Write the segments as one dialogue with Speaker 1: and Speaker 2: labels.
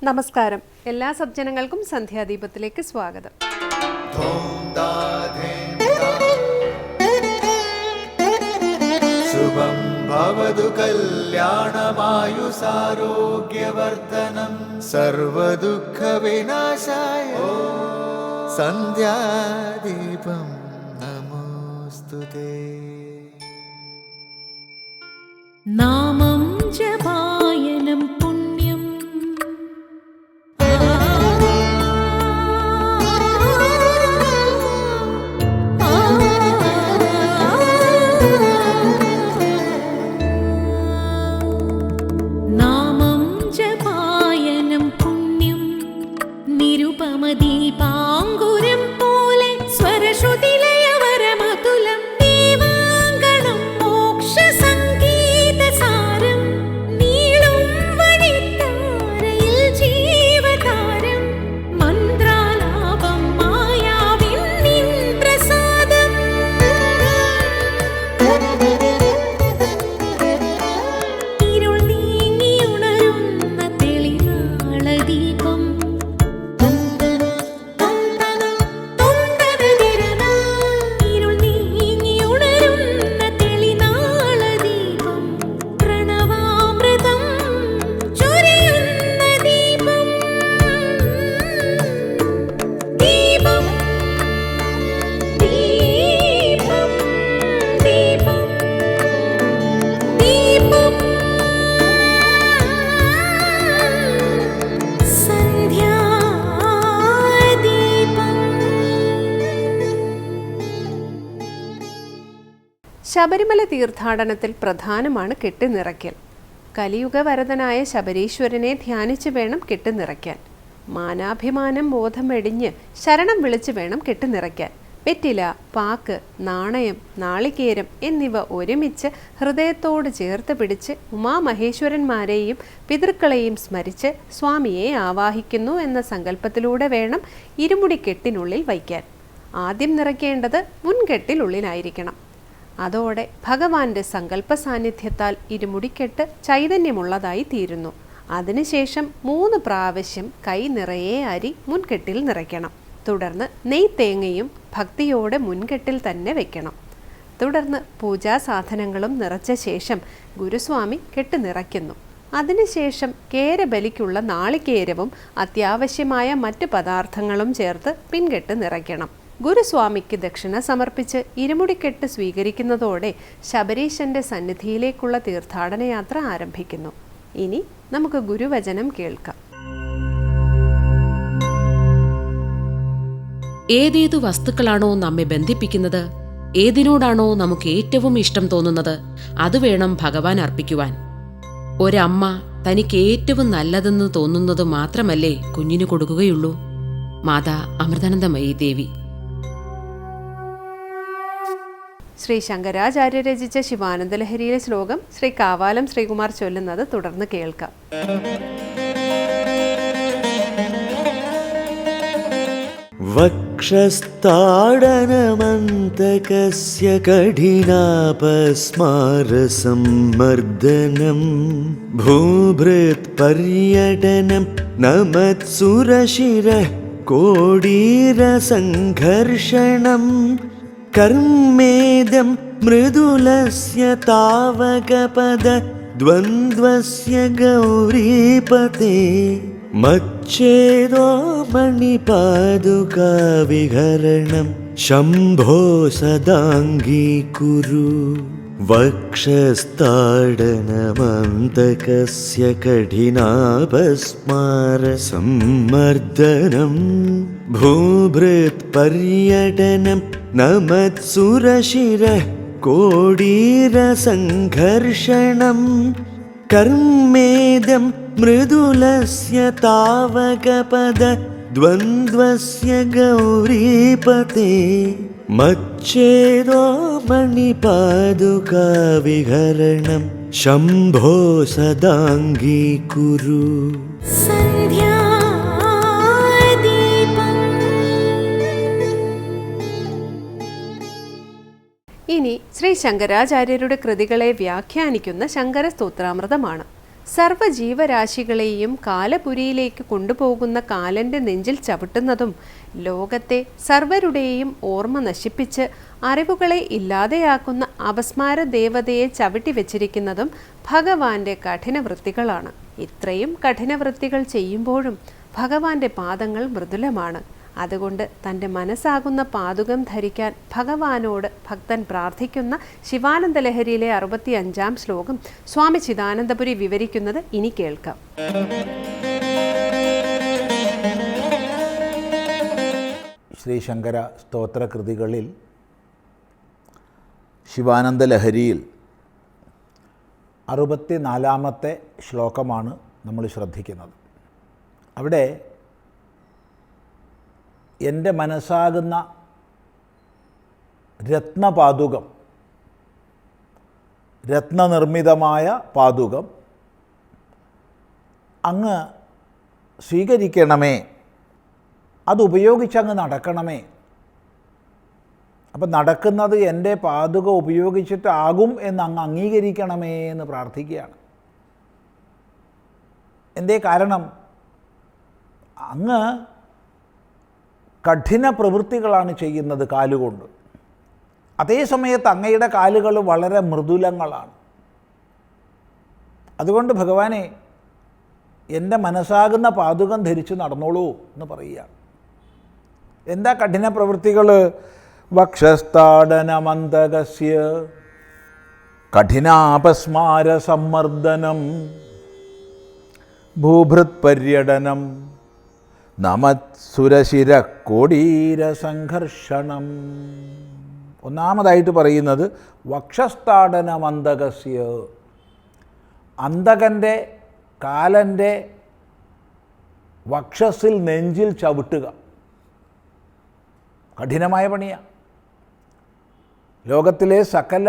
Speaker 1: നമസ്കാരം. എല്ലാ സജ്ജനങ്ങൾക്കും സന്ധ്യാദീപത്തിലേക്ക് സ്വാഗതം.
Speaker 2: ശുഭം ഭവതു കല്യാണമായുസാരോഗ്യവർദ്ധനം സർവദുഃഖ വിനാശായ സന്ധ്യാദീപം നമോസ്തുതേ.
Speaker 3: നാമം ജപായനം പുണ്യം നാമം ജപായനം പുണ്യം നിരുപമദീപാങ്കുരം പോലെ സ്വരശ്രുതിലയവരമതുലം ദീവാങ്കണം മോക്ഷസംഗീതസാരം നീളും വഴിത്താരയിൽ ജീവതാരം മന്ത്രാലാപം മായാവിൻ നിൻ പ്രസാദം. ഇരുൾ നീങ്ങിയുണരുന്ന തെളിനാളദീപം ഇരുൾ നീങ്ങിയുണരുന്ന തെളിനാളദീപം പ്രണവാമൃതം ചൊരിയുന്ന ദീപം. ദീപം ദീപം ദീപം ദീപം സന്ധ്യാദീപം.
Speaker 1: ശബരിമല തീർത്ഥാടനത്തിൽ പ്രധാനമാണ് കെട്ടുനിറയ്ക്കൽ. കലിയുഗ വരദനായ ശബരീശ്വരനെ ധ്യാനിച്ചു വേണം കെട്ടുനിറയ്ക്കാൻ. മാനാഭിമാനം ബോധം വെടിഞ്ഞ് ശരണം വിളിച്ചു വേണം കെട്ടുനിറയ്ക്കാൻ. വെറ്റില, പാക്ക്, നാണയം, നാളികേരം എന്നിവ ഒരുമിച്ച് ഹൃദയത്തോട് ചേർത്ത് പിടിച്ച് ഉമാമഹേശ്വരന്മാരെയും പിതൃക്കളെയും സ്മരിച്ച് സ്വാമിയെ ആവാഹിക്കുന്നു എന്ന സങ്കല്പത്തിലൂടെ വേണം ഇരുമുടിക്കെട്ടിനുള്ളിൽ വയ്ക്കാൻ. ആദ്യം നിറയ്ക്കേണ്ടത് മുൻകെട്ടിനുള്ളിലായിരിക്കണം. അതോടെ ഭഗവാന്റെ സങ്കല്പ സാന്നിധ്യത്താൽ ഇരുമുടിക്കെട്ട് ചൈതന്യമുള്ളതായി തീരുന്നു. അതിനുശേഷം 3 പ്രാവശ്യം കൈ നിറയെ അരി മുൻകെട്ടിൽ നിറയ്ക്കണം. തുടർന്ന് നെയ്തേങ്ങയും ഭക്തിയോടെ മുൻകെട്ടിൽ തന്നെ വെക്കണം. തുടർന്ന് പൂജാസാധനങ്ങളും നിറച്ച ശേഷം ഗുരുസ്വാമി കെട്ട് നിറയ്ക്കുന്നു. അതിനുശേഷം കേരബലിക്കുള്ള നാളികേരവും അത്യാവശ്യമായ മറ്റ് പദാർത്ഥങ്ങളും ചേർത്ത് പിൻകെട്ട് നിറയ്ക്കണം. ഗുരുസ്വാമിക്ക് ദക്ഷിണ സമർപ്പിച്ച് ഇരുമുടിക്കെട്ട് സ്വീകരിക്കുന്നതോടെ ശബരീശന്റെ സന്നിധിയിലേക്കുള്ള തീർത്ഥാടന യാത്ര ആരംഭിക്കുന്നു. ഇനി നമുക്ക് ഗുരുവചനം കേൾക്കാം.
Speaker 4: ഏതേതു വസ്തുക്കളാണോ നമ്മെ ബന്ധിപ്പിക്കുന്നത്, ഏതിനോടാണോ നമുക്ക് ഏറ്റവും ഇഷ്ടം തോന്നുന്നത്, അത് വേണം ഭഗവാൻ അർപ്പിക്കുവാൻ. ഒരമ്മ തനിക്ക് ഏറ്റവും നല്ലതെന്ന് തോന്നുന്നത് മാത്രമല്ലേ കുഞ്ഞിന് കൊടുക്കുകയുള്ളൂ. മാതാ അമൃതാനന്ദമയി ദേവി.
Speaker 1: ശ്രീ ശങ്കരാചാര്യ രചിച്ച ശിവാനന്ദലഹരിയിലെ ശ്ലോകം ശ്രീ കാവാലം ശ്രീകുമാർ ചൊല്ലുന്നത് തുടർന്ന് കേൾക്കാം.
Speaker 2: വക്ഷസ്ഥാടനമന്തകസ്യ കഠിനാപസ്മാരസമ്മർദ്ദനം ഭൂഭൃത് പര്യടനം നമത്സുരശിരഃ കോടീരസംഘർഷണം കർമ്മേദം മൃദുലസ്യ താവകപദ ദ്വന്ദ്വസ്യ ഗൗരീപതേ മച്ഛേദോ മണിപാദുകാ വിഹരണം ശംഭോ സദാംഗീകുരു. വക്ഷസ്ഥാടനമന്തകസ്യ കഠിനാപസ്മാരസമ്മർദ്ദനം ഭൂഭൃത് പര്യടനം നമത്സുരശിരഃ കോടീരസംഘർഷണം കർമ്മേദം മൃദുലസ്യ താവകപദ ദ്വന്ദ്വസ്യ ഗൗരീപതേ മച്ഛേദോ മണിപാദുകാ വിഹരണം ശംഭോ സദാംഗീകുരു.
Speaker 1: ഇനി ശ്രീ ശങ്കരാചാര്യരുടെ കൃതികളെ വ്യാഖ്യാനിക്കുന്ന ശങ്കര സ്തോത്രാമൃതമാണ്. സർവ്വജീവരാശികളെയും കാലപുരിയിലേക്ക് കൊണ്ടുപോകുന്ന കാലൻ്റെ നെഞ്ചിൽ ചവിട്ടുന്നതും ലോകത്തെ സർവരുടെയും ഓർമ്മ നശിപ്പിച്ച് അറിവുകളെ ഇല്ലാതെയാക്കുന്ന അപസ്മാര ദേവതയെ ചവിട്ടി വെച്ചിരിക്കുന്നതും ഭഗവാന്റെ കഠിനവൃത്തികളാണ്. ഇത്രയും കഠിനവൃത്തികൾ ചെയ്യുമ്പോഴും ഭഗവാന്റെ പാദങ്ങൾ മൃദുലമാണ്. അതുകൊണ്ട് തൻ്റെ മനസ്സാകുന്ന പാദുകം ധരിക്കാൻ ഭഗവാനോട് ഭക്തൻ പ്രാർത്ഥിക്കുന്ന ശിവാനന്ദ ലഹരിയിലെ 65-ാം ശ്ലോകം സ്വാമി ചിദാനന്ദപുരി വിവരിക്കുന്നത് ഇനി കേൾക്കാം.
Speaker 5: ശ്രീശങ്കര സ്തോത്രകൃതികളിൽ ശിവാനന്ദ ലഹരിയിൽ 64-ാമത്തെ ശ്ലോകമാണ് നമ്മൾ ശ്രദ്ധിക്കുന്നത്. അവിടെ എൻ്റെ മനസ്സാകുന്ന രത്നപാദുകം, രത്നനിർമ്മിതമായ പാദുകം അങ്ങ് സ്വീകരിക്കണമേ, അതുപയോഗിച്ചങ്ങ് നടക്കണമേ. അപ്പം നടക്കുന്നത് എൻ്റെ പാദുക ഉപയോഗിച്ചിട്ടാകും എന്ന് അങ്ങ് അംഗീകരിക്കണമേ എന്ന് പ്രാർത്ഥിക്കുകയാണ്. എന്തേ കാരണം? അങ്ങ് കഠിന പ്രവൃത്തികളാണ് ചെയ്യുന്നത് കാലുകൊണ്ട്. അതേ സമയത്ത് അങ്ങയുടെ കാലുകൾ വളരെ മൃദുലങ്ങളാണ്. അതുകൊണ്ട് ഭഗവാനെ, എൻ്റെ മനസ്സാകുന്ന പാദുകം ധരിച്ച് നടന്നോളൂ എന്ന് പറയുക. എന്താ കഠിന പ്രവൃത്തികൾ? വക്ഷസ്ഥാടനമന്തകസ്യ കഠിനാപസ്മാര സമ്മർദ്ദനം ഭൂഭൃത്പര്യടനം നമത്സുരശിര കോടീര സംഘർഷണം. ഒന്നാമതായിട്ട് പറയുന്നത് വക്ഷസ്ഥാടനമന്തകസ്യ, അന്തകൻ്റെ കാലൻ്റെ വക്ഷസിൽ നെഞ്ചിൽ ചവിട്ടുക. കഠിനമായ പണിയാണ്. ലോകത്തിലെ സകല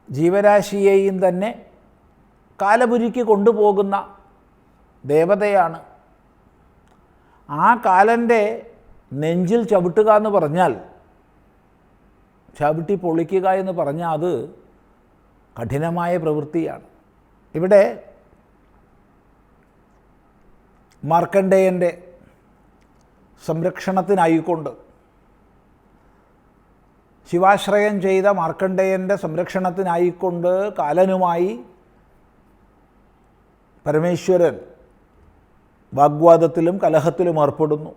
Speaker 5: ജീവരാശിയെയും തന്നെ കാലപുരിക്ക് കൊണ്ടുപോകുന്ന ദേവതയാണ്. ആ കാലൻ്റെ നെഞ്ചിൽ ചവിട്ടുക എന്ന് പറഞ്ഞാൽ, ചവിട്ടി പൊളിക്കുക എന്ന് പറഞ്ഞാൽ അത് കഠിനമായ പ്രവൃത്തിയാണ്. ഇവിടെ മാർക്കണ്ഡേയൻ്റെ സംരക്ഷണത്തിനായിക്കൊണ്ട്, ശിവാശ്രയം ചെയ്ത മാർക്കണ്ഡേയൻ്റെ സംരക്ഷണത്തിനായിക്കൊണ്ട് കാലനുമായി പരമേശ്വരൻ വാഗ്വാദത്തിലും കലഹത്തിലും ഏർപ്പെടുന്നു.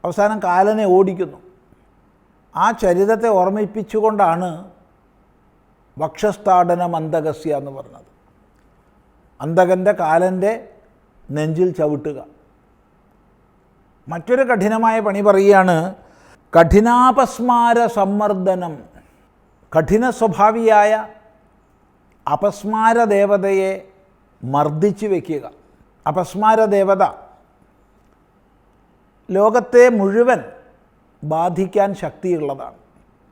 Speaker 5: അവസാനം കാലനെ ഓടിക്കുന്നു. ആ ചരിതത്തെ ഓർമ്മിപ്പിച്ചുകൊണ്ടാണ് വക്ഷസ്ഥാടനം അന്തകസ്യ എന്ന് പറഞ്ഞത്. അന്തകൻ്റെ കാലൻ്റെ നെഞ്ചിൽ ചവിട്ടുക. മറ്റൊരു കഠിനമായ പണി പറയുകയാണ്, കഠിനാപസ്മാര സമ്മർദ്ദനം. കഠിന സ്വഭാവിയായ അപസ്മാര ദേവതയെ മർദ്ദിച്ചു വയ്ക്കുക. അപസ്മാര ദേവത ലോകത്തെ മുഴുവൻ ബാധിക്കാൻ ശക്തിയുള്ളതാണ്.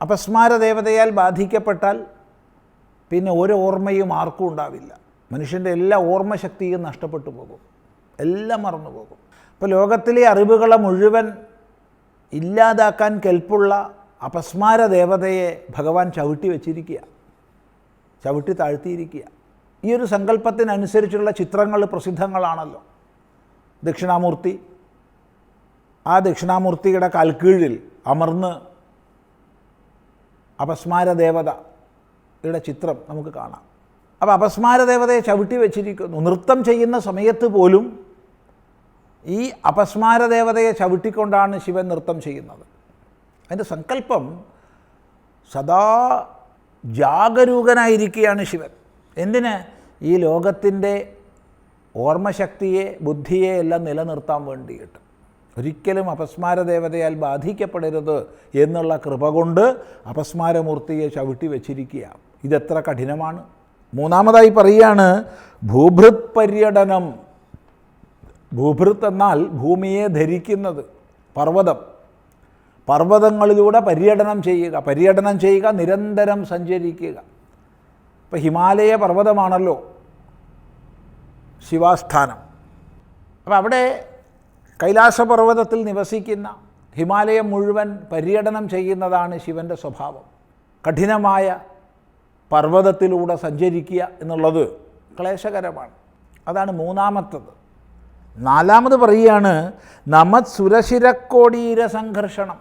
Speaker 5: അപസ്മാര ദേവതയാൽ ബാധിക്കപ്പെട്ടാൽ പിന്നെ ഒരു ഓർമ്മയും ആർക്കും ഉണ്ടാവില്ല. മനുഷ്യൻ്റെ എല്ലാ ഓർമ്മശക്തിയും നഷ്ടപ്പെട്ടു പോകും, എല്ലാം മറന്നു പോകും. അപ്പോൾ ലോകത്തിലെ അറിവുകളെ മുഴുവൻ ഇല്ലാതാക്കാൻ കെൽപ്പുള്ള അപസ്മാര ദേവതയെ ഭഗവാൻ ചവിട്ടി വച്ചിരിക്കുക, ചവിട്ടി താഴ്ത്തിയിരിക്കുക. ഈ ഒരു സങ്കല്പത്തിനനുസരിച്ചുള്ള ചിത്രങ്ങൾ പ്രസിദ്ധങ്ങളാണല്ലോ. ദക്ഷിണാമൂർത്തി, ആ ദക്ഷിണാമൂർത്തിയുടെ കാൽക്കീഴിൽ അമർന്ന് അപസ്മാര ദേവതയുടെ ചിത്രം നമുക്ക് കാണാം. അപ്പോൾ അപസ്മാര ദേവതയെ ചവിട്ടി വച്ചിരിക്കുന്നു. നൃത്തം ചെയ്യുന്ന സമയത്ത് പോലും ഈ അപസ്മാര ദേവതയെ ചവിട്ടിക്കൊണ്ടാണ് ശിവൻ നൃത്തം ചെയ്യുന്നത്. അതിൻ്റെ സങ്കല്പം സദാ ജാഗരൂകനായിരിക്കുകയാണ് ശിവൻ. എന്തിന്? ഈ ലോകത്തിൻ്റെ ഓർമ്മശക്തിയെ, ബുദ്ധിയെ എല്ലാം നിലനിർത്താൻ വേണ്ടിയിട്ട്. ഒരിക്കലും അപസ്മാര ദേവതയാൽ ബാധിക്കപ്പെടരുത് എന്നുള്ള കൃപ കൊണ്ട് അപസ്മാരമൂർത്തിയെ ചവിട്ടി വച്ചിരിക്കുക. ഇതെത്ര കഠിനമാണ്. മൂന്നാമതായി പറയുകയാണ് ഭൂഭൃത് പര്യടനം. ഭൂഭൃത് എന്നാൽ ഭൂമിയെ ധരിക്കുന്നത്, പർവ്വതം. പർവ്വതങ്ങളിലൂടെ പര്യടനം ചെയ്യുക. പര്യടനം ചെയ്യുക, നിരന്തരം സഞ്ചരിക്കുക. ഇപ്പോൾ ഹിമാലയ പർവ്വതമാണല്ലോ ശിവാസ്ഥാനം. അപ്പോൾ അവിടെ കൈലാസപർവ്വതത്തിൽ നിവസിക്കുന്ന ഹിമാലയം മുഴുവൻ പര്യടനം ചെയ്യുന്നതാണ് ശിവൻ്റെ സ്വഭാവം. കഠിനമായ പർവ്വതത്തിലൂടെ സഞ്ചരിക്കുക എന്നുള്ളത് ക്ലേശകരമാണ്. അതാണ് മൂന്നാമത്തത്. നാലാമത് പറയുകയാണ് നമത് സുരശിരക്കോടീര സംഘർഷണം.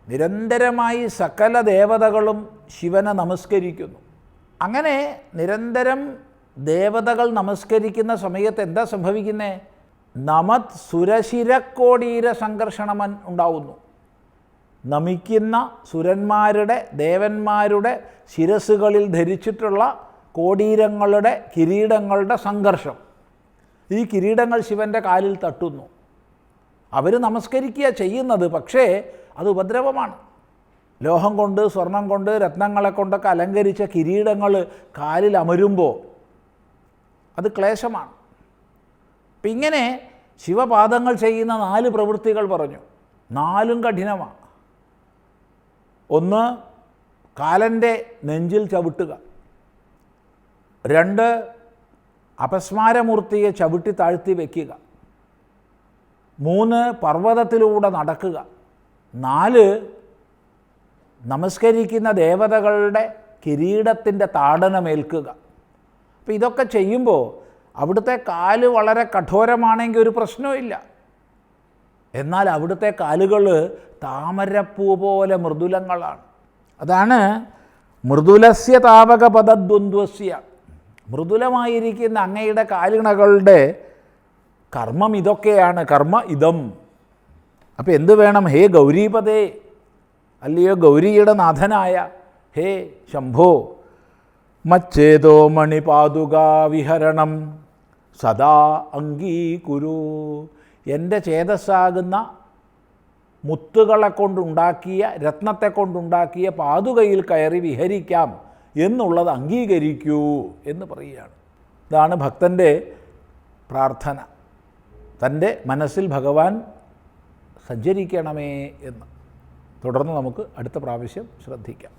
Speaker 5: നിരന്തരമായി സകല ദേവതകളും ശിവനെ നമസ്കരിക്കുന്നു. അങ്ങനെ നിരന്തരം ദേവതകൾ നമസ്കരിക്കുന്ന സമയത്ത് എന്താ സംഭവിക്കുന്നത്? നമത് സുരശിരക്കോടീര സംഘർഷണം ഉണ്ടാവുന്നു. നമിക്കുന്ന സുരന്മാരുടെ ദേവന്മാരുടെ ശിരസ്സുകളിൽ ധരിച്ചിട്ടുള്ള കോടീരങ്ങളുടെ കിരീടങ്ങളുടെ സംഘർഷം. ഈ കിരീടങ്ങൾ ശിവൻ്റെ കാലിൽ തട്ടുന്നു. അവർ നമസ്കരിക്കുക ചെയ്യുന്നത്, പക്ഷേ അത് ഉപദ്രവമാണ്. ലോഹം കൊണ്ട് സ്വർണം കൊണ്ട് രത്നങ്ങളെ കൊണ്ടൊക്കെ അലങ്കരിച്ച കിരീടങ്ങൾ കാലിൽ അമരുമ്പോൾ അത് ക്ലേശമാണ്. അപ്പം ഇങ്ങനെ ശിവപാദങ്ങൾ ചെയ്യുന്ന 4 പ്രവൃത്തികൾ പറഞ്ഞു. 4ഉം കഠിനമാണ്. ഒന്ന്, കാലൻ്റെ നെഞ്ചിൽ ചവിട്ടുക. 2, അപസ്മാരമൂർത്തിയെ ചവിട്ടി താഴ്ത്തി വയ്ക്കുക. 3, പർവ്വതത്തിലൂടെ നടക്കുക. 4, നമസ്കരിക്കുന്ന ദേവതകളുടെ കിരീടത്തിൻ്റെ താടനമേൽക്കുക. അപ്പോൾ ഇതൊക്കെ ചെയ്യുമ്പോൾ അവിടുത്തെ കാല് വളരെ കഠോരമാണെങ്കിൽ ഒരു പ്രശ്നവുമില്ല. എന്നാൽ അവിടുത്തെ കാലുകൾ താമരപ്പൂ പോലെ മൃദുലങ്ങളാണ്. അതാണ് മൃദുലസ്യ താപകപദദ്വന്ദ്വസ്യ. മൃദുലമായിരിക്കുന്ന അങ്ങയുടെ കാലിണകളുടെ കർമ്മം ഇതൊക്കെയാണ്. കർമ്മ ഇതം. അപ്പോൾ എന്ത് വേണം? ഹേ ഗൗരീപദേ, അല്ലയോ ഗൗരിയുടെ നാഥനായ ഹേ ശംഭോ, മച്ചേതോ മണിപാതുകാ വിഹരണം സദാ അംഗീകുരു. എൻ്റെ ചേതസ്സാകുന്ന മുത്തുകളെ കൊണ്ടുണ്ടാക്കിയ രത്നത്തെ കൊണ്ടുണ്ടാക്കിയ പാതുകയിൽ കയറി വിഹരിക്കാം എന്നുള്ളത് അംഗീകരിക്കൂ എന്ന് പറയുകയാണ്. ഇതാണ് ഭക്തൻ്റെ പ്രാർത്ഥന. തൻ്റെ മനസ്സിൽ ഭഗവാൻ സഞ്ചരിക്കണമേ എന്ന്. തുടർന്ന് നമുക്ക് അടുത്ത പ്രാവശ്യം ശ്രദ്ധിക്കാം.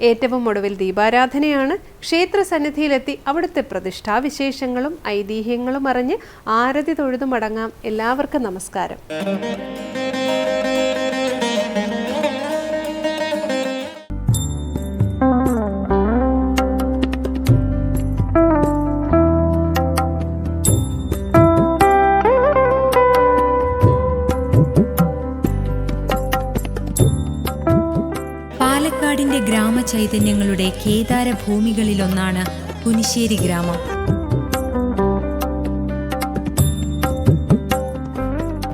Speaker 1: ഏറ്റവും ഒടുവിൽ ദീപാരാധനയാണ്. ക്ഷേത്രസന്നിധിയിലെത്തി അവിടുത്തെ പ്രതിഷ്ഠാവിശേഷങ്ങളും ഐതിഹ്യങ്ങളും അറിഞ്ഞ് ആരതി തൊഴുതു മടങ്ങാം. എല്ലാവർക്കും നമസ്കാരം.
Speaker 6: പാലക്കാടിന്റെ ഗ്രാമചൈതന്യങ്ങളുടെ കേദാരഭൂമികളിലൊന്നാണ് കുനിശ്ശേരി ഗ്രാമം.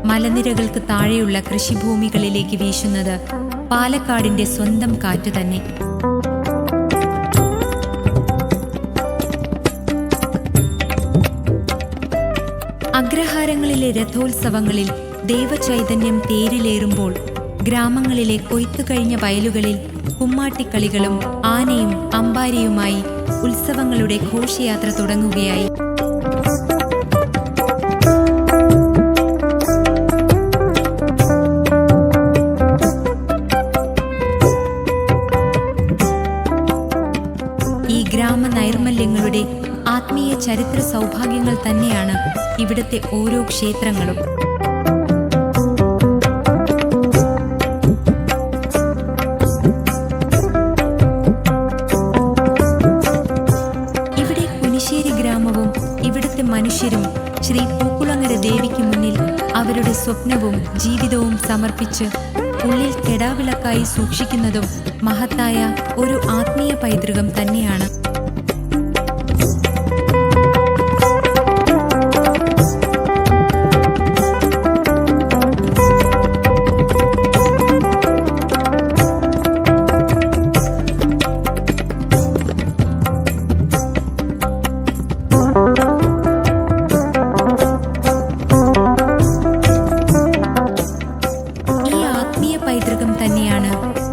Speaker 6: മലനിരകൾക്ക് താഴെയുള്ള കൃഷിഭൂമികളിലേക്ക് വീശുന്നത് പാലക്കാടിന്റെ സ്വന്തം കാറ്റ് തന്നെ. അഗ്രഹാരങ്ങളിലെ രഥോത്സവങ്ങളിൽ ദൈവചൈതന്യം തേരിലേറുമ്പോൾ ഗ്രാമങ്ങളിലെ കൊയ്ത്തു കഴിഞ്ഞ വയലുകളിൽ കുമ്മാട്ടിക്കളികളും ആനയും അമ്പാരിയുമായി ഉത്സവങ്ങളുടെ ഘോഷയാത്ര തുടങ്ങുകയായി. ഈ ഗ്രാമ നൈർമല്യങ്ങളുടെ ആത്മീയ ചരിത്ര സൗഭാഗ്യങ്ങൾ തന്നെയാണ് ഇവിടുത്തെ ഓരോ ക്ഷേത്രങ്ങളും. മനുഷ്യരും ശ്രീ പൂക്കുളങ്ങര ദേവിക്ക് മുന്നിൽ അവരുടെ സ്വപ്നവും ജീവിതവും സമർപ്പിച്ച് ഉള്ളിൽ കെടാവിളക്കായി സൂക്ഷിക്കുന്നതും മഹത്തായ ഒരു ആത്മീയ പൈതൃകം തന്നെയാണ്.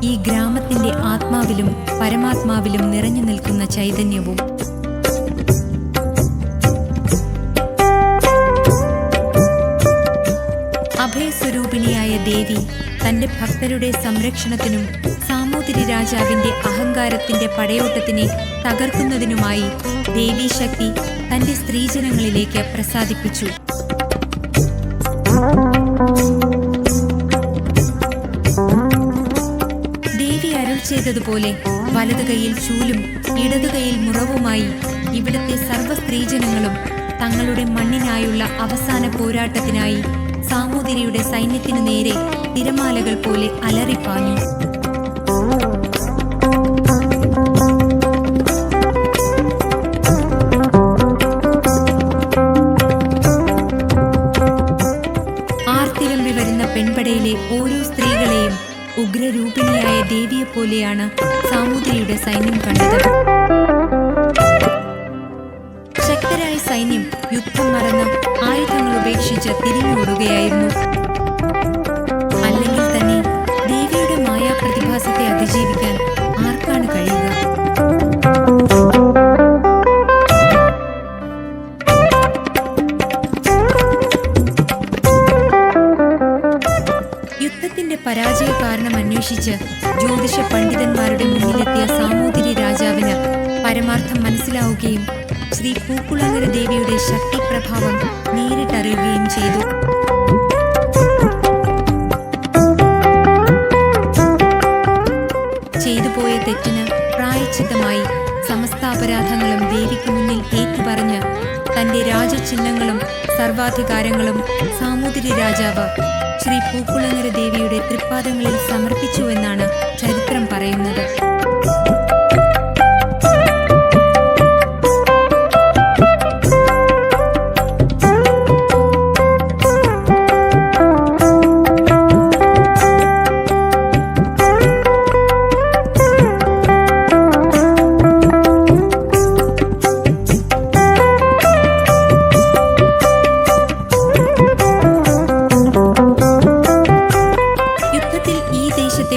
Speaker 6: ഈ ഗ്രാമത്തിന്റെ ആത്മാവിലും പരമാത്മാവിലും നിറഞ്ഞു നിൽക്കുന്ന ചൈതന്യവും. അഭയസ്വരൂപിണിയായ ദേവി തന്റെ ഭക്തരുടെ സംരക്ഷണത്തിനും സാമൂതിരി രാജാവിന്റെ അഹങ്കാരത്തിന്റെ പടയോട്ടത്തിനെ തകർക്കുന്നതിനുമായി ദേവീശക്തി തന്റെ സ്ത്രീജനങ്ങളിലേക്ക് പ്രസാദിപ്പിച്ചു. ചെയ്തതുപോലെ വലതു കൈയിൽ ചൂലും ഇടതു കൈയിൽ മുറവുമായി ഇവിടുത്തെ സർവ്വ സ്ത്രീജനങ്ങളും തങ്ങളുടെ മണ്ണിനായുള്ള അവസാന പോരാട്ടത്തിനായി സാമൂതിരിയുടെ സൈന്യത്തിനു നേരെ തിരമാലകൾ പോലെ അലറിപ്പാഞ്ഞു. ആർത്തിരമ്പി വരുന്ന പെൺപടയിലെ ഓരോ സ്ത്രീകളെയും ഉഗ്രരൂപിണിയായ ദേവിയെപ്പോലെയാണ് സാമൂതിരിയുടെ സൈന്യം കണ്ടത്. ശക്തരായ സൈന്യം യുദ്ധം മറന്ന് ആയുധങ്ങൾ ഉപേക്ഷിച്ച് തിരിഞ്ഞോടുകയായിരുന്നു. അല്ലെങ്കിൽ തന്നെ ദേവിയുടെ മായാപ്രതിഭാസത്തെ അതിജീവിക്കാൻ ആർക്കാണ് കഴിയുക? യുദ്ധത്തിന്റെ പരാജയ കാരണം അന്വേഷിച്ച് ജ്യോതിഷ പണ്ഡിതന്മാരുടെ മുന്നിലെത്തിയ സാമൂതിരി രാജാവിന് പരമാർത്ഥം മനസ്സിലാവുകയും ശ്രീ പൂക്കുളങ്ങര ദേവിയുടെ ശക്തിപ്രഭാവം നേരിട്ടറിയുകയും ചെയ്തു. ചെയ്തുപോയ തെറ്റിന് പ്രായശ്ചിത്തമായി സമസ്ത അപരാധങ്ങളും ദേവിക്ക് മുന്നിൽ ഏറ്റുപറഞ്ഞ് തന്റെ രാജചിഹ്നങ്ങളും സർവാധികാരങ്ങളും സാമൂതിരി രാജാവ് ശ്രീ പൂക്കുളങ്ങര ദേവിയുടെ തൃപ്പാദങ്ങളിൽ സമർപ്പിച്ചുവെന്നാണ് ചരിത്രം പറയുന്നത്.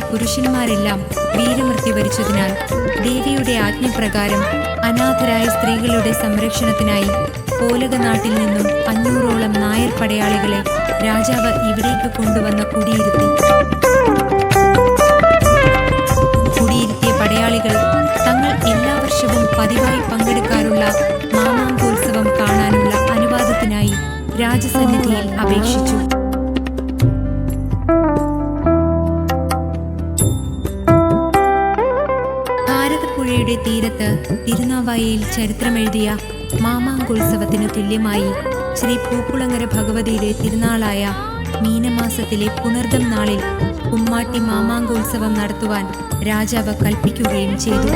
Speaker 6: പുരുഷന്മാരെല്ലാം വീരമൃത്യു വരിച്ചതിനാൽ ദേവിയുടെ ആജ്ഞപ്രകാരം അനാഥരായ സ്ത്രീകളുടെ സംരക്ഷണത്തിനായി പോലകനാട്ടിൽ നിന്നും 500ഓളം നായർ പടയാളികളെ രാജാവ് ഇവിടേക്ക് കൊണ്ടുവന്ന് കുടിയിരുത്തി. കുടിയിരുത്തിയ പടയാളികൾ തങ്ങൾ എല്ലാ വർഷവും പതിവായി പങ്കെടുക്കാറുള്ള മാമാങ്കോത്സവം കാണാനുള്ള അനുവാദത്തിനായി രാജസന്നിധിയിൽ അപേക്ഷിച്ചു. ഭാരതപ്പുഴയുടെ തീരത്ത് തിരുനാവായയിൽ ചരിത്രമെഴുതിയ മാമാങ്കോത്സവത്തിനു തുല്യമായി ശ്രീ പൂക്കുളങ്ങര ഭഗവതിയുടെ തിരുനാളായ മീനമാസത്തിലെ പുണർദം നാളിൽ കുമ്മാട്ടി മാമാങ്കോത്സവം നടത്തുവാൻ രാജാവ് കൽപ്പിക്കുകയും ചെയ്തു.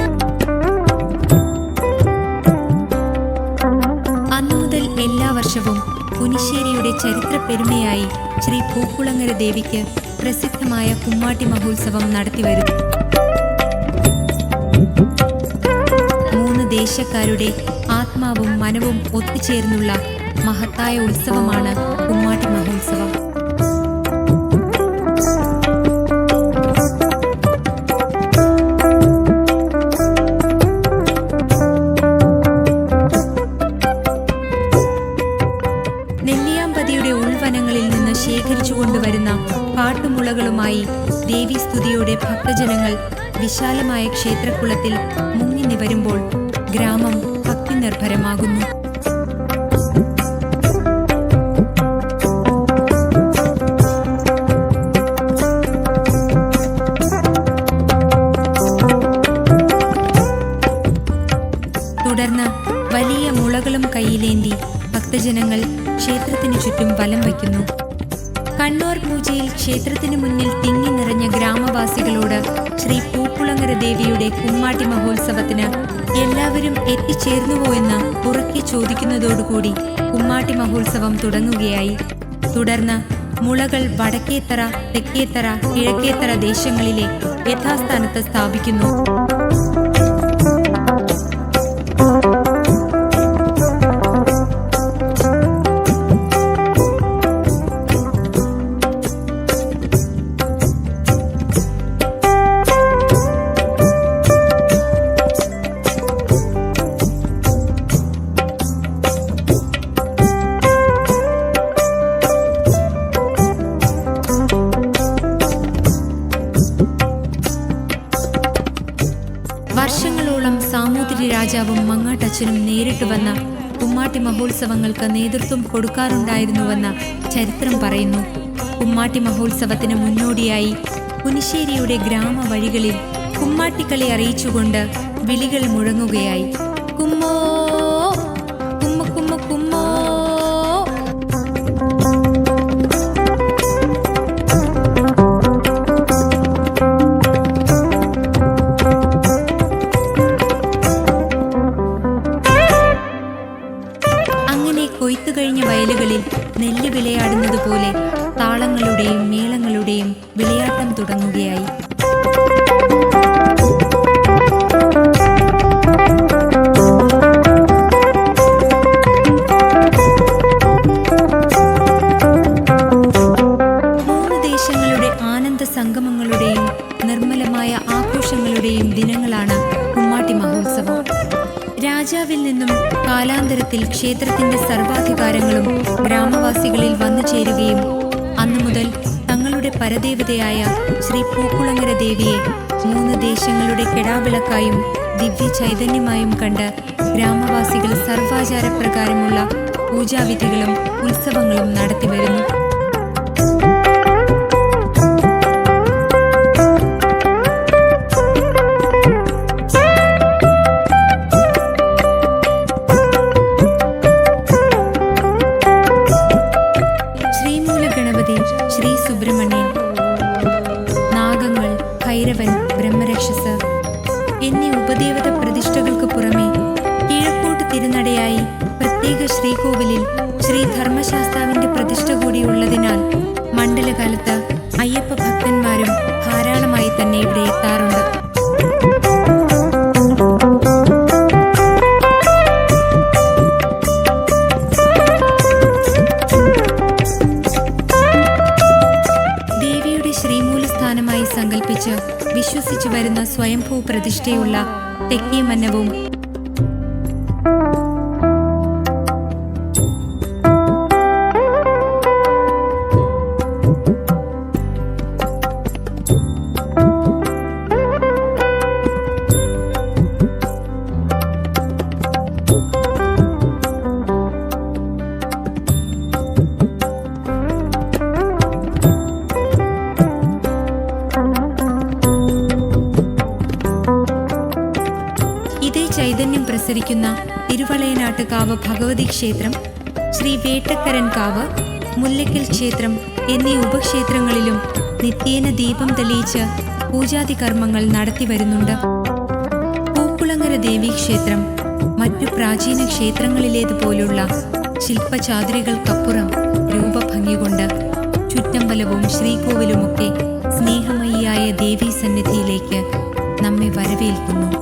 Speaker 6: അന്നു മുതൽ എല്ലാ വർഷവും പുനിശ്ശേരിയുടെ ചരിത്ര പെരുമയായി ശ്രീ പൂക്കുളങ്ങര ദേവിക്ക് പ്രസിദ്ധമായ കുമ്മാട്ടി മഹോത്സവം നടത്തിവരുന്നു. 3 ദേശക്കാരുടെ ആത്മാവും മനവും ഒത്തുചേർന്നുള്ള മഹത്തായ ഉത്സവമാണ് കുമ്മാട്ടി മഹോത്സവം. നെല്ലിയാമ്പതിയുടെ ഉൾവനങ്ങളിൽ നിന്ന് ശേഖരിച്ചു കൊണ്ടുവരുന്ന പാട്ടുമുളകളുമായി ദേവീസ്തുതിയോടെ ഭക്തജനങ്ങൾ വിശാലമായ ക്ഷേത്രക്കുളത്തിൽ മുങ്ങി നിവരുമ്പോൾ ഗ്രാമം ഭക്തി നിർഭരമാകുന്നു. തുടർന്ന് വലിയ മുളകളും കയ്യിലേന്തി ഭക്തജനങ്ങൾ ക്ഷേത്രത്തിനു ചുറ്റും വലം വയ്ക്കുന്നു. കണ്ണൂർ പൂജയിൽ ക്ഷേത്രത്തിനു മുന്നിൽ തിങ്ങി നിറഞ്ഞ ഗ്രാമവാസികളോട് ശ്രീ പൂക്കുളങ്ങര ദേവിയുടെ കുമ്മാട്ടി മഹോത്സവത്തിന് എല്ലാവരും എത്തിച്ചേർന്നുവോ എന്ന് ഉറക്കെ ചോദിക്കുന്നതോടുകൂടി കുമ്മാട്ടി മഹോത്സവം തുടങ്ങുകയായി. തുടർന്ന് മുളകൾ വടക്കേത്തറ, തെക്കേത്തറ, കിഴക്കേത്തറ ദേശങ്ങളിലെ യഥാസ്ഥാനത്ത് സ്ഥാപിക്കുന്നു. വർഷങ്ങളോളം സാമൂതിരി രാജാവും മങ്ങാട്ടച്ഛനും നേരിട്ട് വന്ന കുമ്മാട്ടി മഹോത്സവങ്ങൾക്ക് നേതൃത്വം കൊടുക്കാറുണ്ടായിരുന്നുവെന്ന് ചരിത്രം പറയുന്നു. കുമ്മാട്ടി മഹോത്സവത്തിന് മുന്നോടിയായി പുനിശ്ശേരിയുടെ ഗ്രാമവഴികളിൽ കുമ്മാട്ടിക്കളി അറിയിച്ചുകൊണ്ട് വിളികൾ മുഴങ്ങുകയായി. കുമ്മോ കുമ്മ കുമ്മ കുമ്മോ. അങ്ങനെ കൊയ്ത്തു കഴിഞ്ഞ വയലുകളിൽ നെല്ല് വിളയാടുന്നത് പോലെ താളങ്ങളുടെയും മേളങ്ങളുടെയും വിളയാട്ടം തുടങ്ങുകയായി. മൂന്ന് ദേശങ്ങളുടെ ആനന്ദ സംഗമങ്ങളുടെയും നിർമ്മലമായ ആഘോഷങ്ങളുടെയും ദിനങ്ങളാണ് കുമ്മാട്ടി മഹോത്സവം. രാജാവിൽ നിന്നും കാലാന്തരത്തിൽ ക്ഷേത്രത്തിന്റെ സർവാധികാരങ്ങളും ഗ്രാമവാസികളിൽ വന്നു ചേരുകയും അന്നു മുതൽ തങ്ങളുടെ പരദേവതയായ ശ്രീ പൂക്കുളങ്ങര ദേവിയെ മൂന്ന് ദേശങ്ങളുടെ കെടാവിളക്കായും ദിവ്യ ചൈതന്യമായും കണ്ട് ഗ്രാമവാസികൾ സർവാചാരപ്രകാരമുള്ള പൂജാവിധികളും ഉത്സവങ്ങളും നടത്തിവരുന്നു. ശ്രീമൂലഗണപതി, ശ്രീ സുബ്രഹ്മണ്യൻ, നാഗങ്ങൾ, ഭൈരവൻ, ബ്രഹ്മരക്ഷസ് എന്നീ ഉപദേവത പ്രതിഷ്ഠകൾക്ക് പുറമെ കിഴക്കോട്ട് തിരുനടയായി പ്രത്യേക ശ്രീകോവിലിൽ ശ്രീ ധർമ്മശാസ്താവിന്റെ പ്രതിഷ്ഠ കൂടിയുള്ളതിനാൽ മണ്ഡലകാലത്ത് അയ്യപ്പ ഭക്തന്മാരും ധാരാളമായി തന്നെ ഇവിടെ എത്താറുണ്ട്. ദേവിയുടെ ശ്രീമൂലസ്ഥാനമായി സങ്കല്പിച്ച് വിശ്വസിച്ചു വരുന്ന സ്വയംഭൂ പ്രതിഷ്ഠയുള്ള തെക്കേ മന്നവും ഇതേ ചൈതന്യം പ്രസരിക്കുന്ന തിരുവളയനാട്ടുകാവ് ഭഗവതി ക്ഷേത്രം, ശ്രീ വേട്ടക്കരൻ കാവ്, മുല്ലയ്ക്കൽ ക്ഷേത്രം എന്നീ ഉപക്ഷേത്രങ്ങളിലും നിത്യേന ദീപം തെളിയിച്ച് പൂജാതി കർമ്മങ്ങൾ നടത്തിവരുന്നുണ്ട്. പൂക്കുളങ്ങര ദേവീക്ഷേത്രം മറ്റു പ്രാചീന ക്ഷേത്രങ്ങളിലേതുപോലുള്ള ശില്പചാതുരികൾക്കപ്പുറം രൂപഭംഗി കൊണ്ട് ചുറ്റമ്പലവും ശ്രീകോവിലുമൊക്കെ സ്നേഹമയിയായ ദേവീസന്നിധിയിലേക്ക് നമ്മെ വരവേൽക്കുന്നു.